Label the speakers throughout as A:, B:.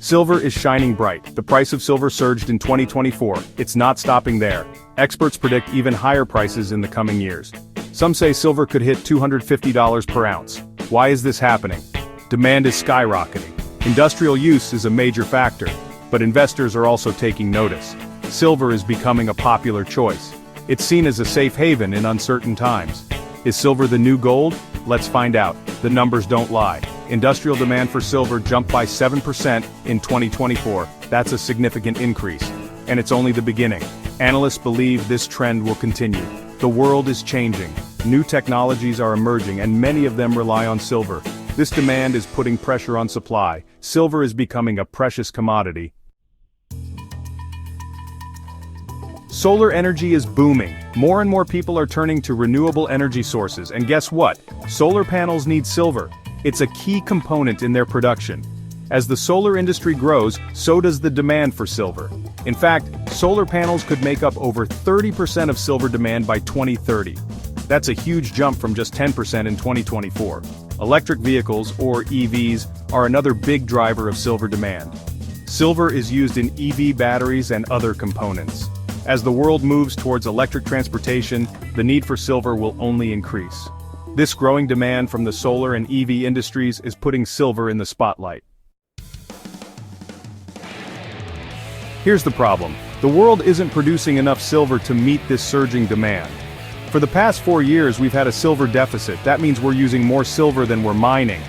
A: Silver is shining bright. The price of silver surged in 2024. It's not stopping there. Experts predict even higher prices in the coming years. Some say silver could hit $250 per ounce. Why is this happening? Demand is skyrocketing. Industrial use is a major factor, but investors are also taking notice. Silver is becoming a popular choice. It's seen as a safe haven in uncertain times. Is silver the new gold? Let's find out. The numbers don't lie. Industrial demand for silver jumped by 7% in 2024. That's a significant increase. And it's only the beginning. Analysts believe this trend will continue. The world is changing. New technologies are emerging and many of them rely on silver. This demand is putting pressure on supply. Silver is becoming a precious commodity. Solar energy is booming. More and more people are turning to renewable energy sources, and guess what? Solar panels need silver. It's a key component in their production. As the solar industry grows, so does the demand for silver. In fact, solar panels could make up over 30% of silver demand by 2030. That's a huge jump from just 10% in 2024. Electric vehicles, or EVs, are another big driver of silver demand. Silver is used in EV batteries and other components. As the world moves towards electric transportation, the need for silver will only increase. This growing demand from the solar and EV industries is putting silver in the spotlight. Here's the problem. The world isn't producing enough silver to meet this surging demand. For the past 4 years we've had a silver deficit. That means we're using more silver than we're mining.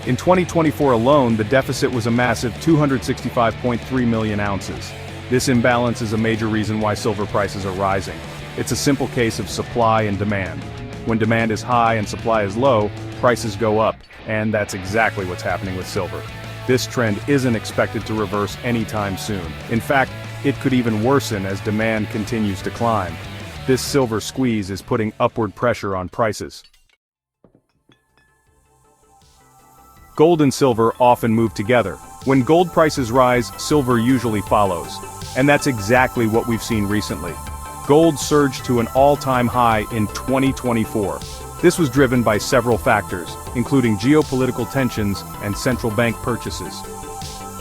A: In 2024 alone, the deficit was a massive 265.3 million ounces. This imbalance is a major reason why silver prices are rising. It's a simple case of supply and demand. When demand is high and supply is low, prices go up, and that's exactly what's happening with silver. This trend isn't expected to reverse anytime soon. In fact, it could even worsen as demand continues to climb. This silver squeeze is putting upward pressure on prices. Gold and silver often move together. When gold prices rise, silver usually follows. And that's exactly what we've seen recently. Gold surged to an all-time high in 2024. This was driven by several factors, including geopolitical tensions and central bank purchases.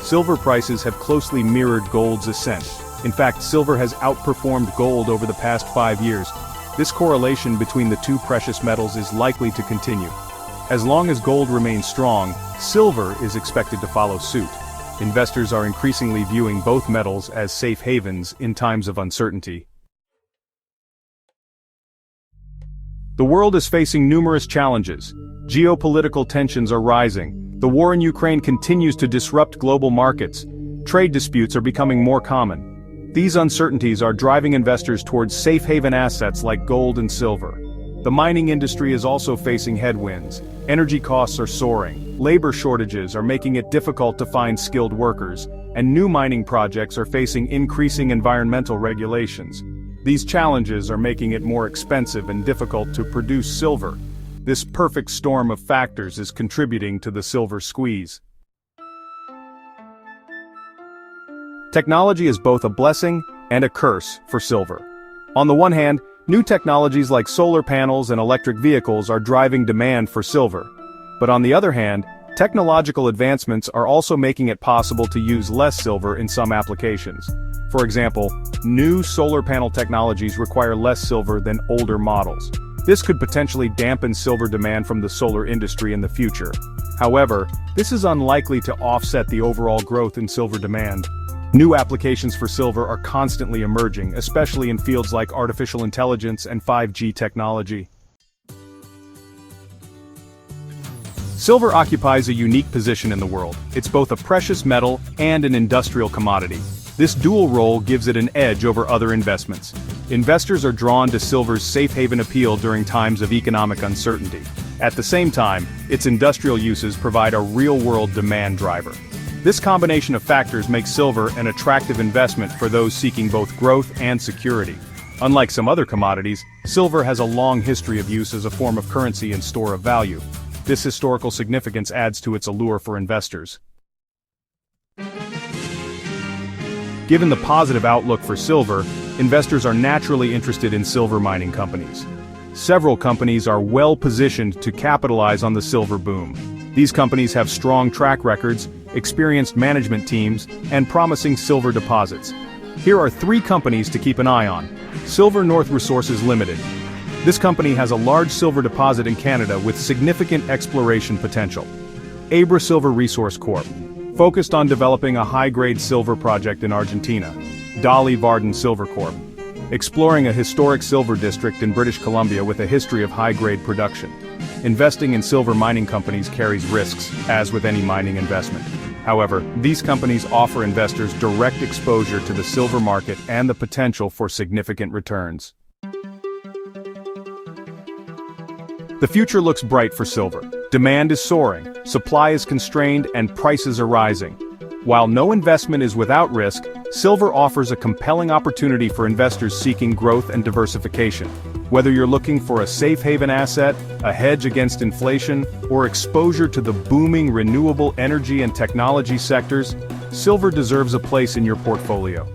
A: Silver prices have closely mirrored gold's ascent. In fact, silver has outperformed gold over the past 5 years. This correlation between the two precious metals is likely to continue. As long as gold remains strong, silver is expected to follow suit. Investors are increasingly viewing both metals as safe havens in times of uncertainty. The world is facing numerous challenges. Geopolitical tensions are rising. The war in Ukraine continues to disrupt global markets. Trade disputes are becoming more common. These uncertainties are driving investors towards safe haven assets like gold and silver. The mining industry is also facing headwinds. Energy costs are soaring. Labor shortages are making it difficult to find skilled workers, and new mining projects are facing increasing environmental regulations. These challenges are making it more expensive and difficult to produce silver. This perfect storm of factors is contributing to the silver squeeze. Technology is both a blessing and a curse for silver. On the one hand, new technologies like solar panels and electric vehicles are driving demand for silver. But on the other hand, technological advancements are also making it possible to use less silver in some applications. For example, new solar panel technologies require less silver than older models. This could potentially dampen silver demand from the solar industry in the future. However, this is unlikely to offset the overall growth in silver demand. New applications for silver are constantly emerging, especially in fields like artificial intelligence and 5G technology. Silver occupies a unique position in the world. It's both a precious metal and an industrial commodity. This dual role gives it an edge over other investments. Investors are drawn to silver's safe haven appeal during times of economic uncertainty. At the same time, its industrial uses provide a real-world demand driver. This combination of factors makes silver an attractive investment for those seeking both growth and security. Unlike some other commodities, silver has a long history of use as a form of currency and store of value. This historical significance adds to its allure for investors. Given the positive outlook for silver, investors are naturally interested in silver mining companies. Several companies are well positioned to capitalize on the silver boom. These companies have strong track records, experienced management teams, and promising silver deposits. Here are 3 companies to keep an eye on. Silver North Resources Limited. This company has a large silver deposit in Canada with significant exploration potential. Abra Silver Resource Corp. Focused on developing a high-grade silver project in Argentina. Dolly Varden Silver Corp. Exploring a historic silver district in British Columbia with a history of high-grade production. Investing in silver mining companies carries risks, as with any mining investment. However, these companies offer investors direct exposure to the silver market and the potential for significant returns. The future looks bright for silver. Demand is soaring, supply is constrained, and prices are rising. While no investment is without risk, silver offers a compelling opportunity for investors seeking growth and diversification. Whether you're looking for a safe haven asset, a hedge against inflation, or exposure to the booming renewable energy and technology sectors, silver deserves a place in your portfolio.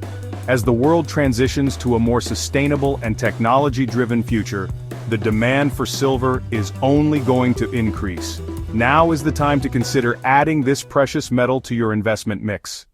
A: As the world transitions to a more sustainable and technology-driven future, the demand for silver is only going to increase. Now is the time to consider adding this precious metal to your investment mix.